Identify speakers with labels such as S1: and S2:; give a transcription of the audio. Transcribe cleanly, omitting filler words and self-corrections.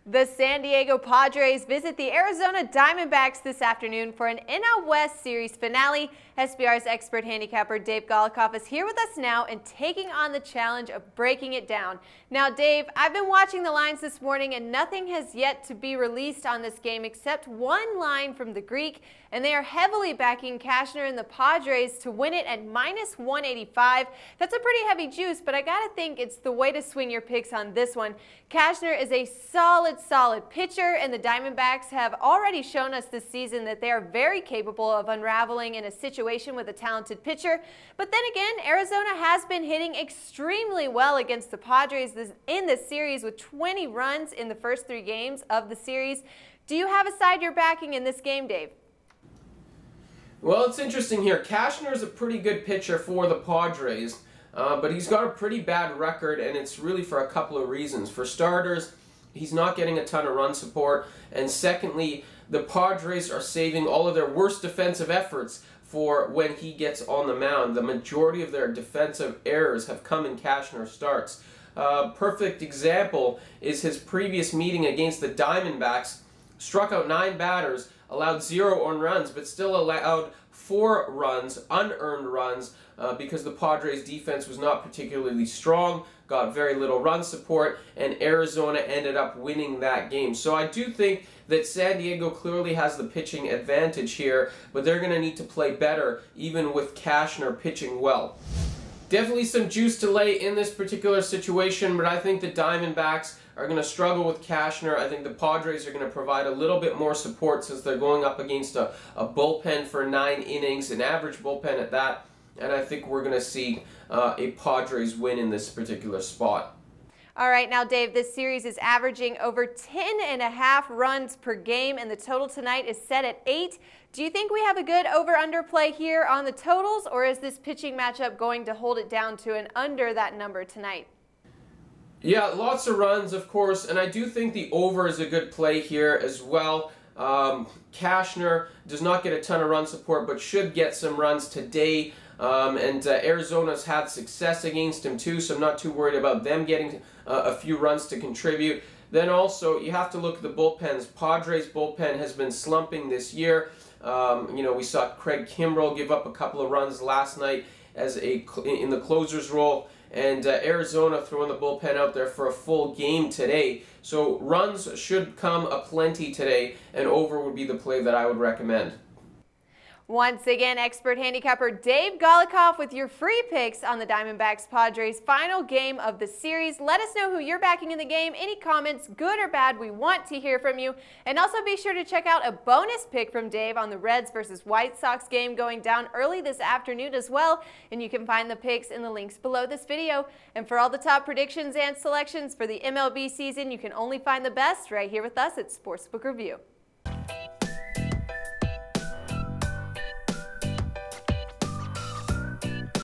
S1: The San Diego Padres visit the Arizona Diamondbacks this afternoon for an NL West Series finale. SBR's expert handicapper Dave Golikoff is here with us now and taking on the challenge of breaking it down. Now, Dave, I've been watching the lines this morning and nothing has yet to be released on this game except one line from the Greek, and they are heavily backing Cashner and the Padres to win it at -185. That's a pretty heavy juice, but I gotta think it's the way to swing your picks on this one. Cashner is a solid pitcher, and the Diamondbacks have already shown us this season that they are very capable of unraveling in a situation with a talented pitcher. But then again, Arizona has been hitting extremely well against the Padres in this series with 20 runs in the first 3 games of the series. Do you have a side you're backing in this game, Dave?
S2: Well, it's interesting here. Cashner is a pretty good pitcher for the Padres, but he's got a pretty bad record, and it's really for a couple of reasons. For starters, he's not getting a ton of run support, and secondly, the Padres are saving all of their worst defensive efforts for when he gets on the mound. The majority of their defensive errors have come in Cashner starts. Perfect example is his previous meeting against the Diamondbacks. Struck out 9 batters, allowed 0 earned runs, but still allowed 4 runs, unearned runs, because the Padres' defense was not particularly strong, got very little run support, and Arizona ended up winning that game. So I do think that San Diego clearly has the pitching advantage here, but they're going to need to play better, even with Cashner pitching well. Definitely some juice to lay in this particular situation, but I think the Diamondbacks are going to struggle with Cashner. I think the Padres are going to provide a little bit more support since they're going up against a bullpen for 9 innings, an average bullpen at that, and I think we're going to see a Padres win in this particular spot.
S1: All right, now, Dave, this series is averaging over 10.5 runs per game, and the total tonight is set at 8. Do you think we have a good over-under play here on the totals, or is this pitching matchup going to hold it down to an under that number tonight?
S2: Yeah, lots of runs, of course, and I do think the over is a good play here as well. Cashner does not get a ton of run support, but should get some runs today. Arizona's had success against him too, so I'm not too worried about them getting a few runs to contribute. Then also, you have to look at the bullpens. Padres' bullpen has been slumping this year. We saw Craig Kimbrell give up a couple of runs last night in the closer's role, and Arizona throwing the bullpen out there for a full game today. So runs should come aplenty today, and over would be the play that I would recommend.
S1: Once again, expert handicapper Dave Golikoff with your free picks on the Diamondbacks Padres final game of the series. Let us know who you're backing in the game. Any comments, good or bad, we want to hear from you. And also be sure to check out a bonus pick from Dave on the Reds versus White Sox game going down early this afternoon as well. And you can find the picks in the links below this video. And for all the top predictions and selections for the MLB season, you can only find the best right here with us at Sportsbook Review.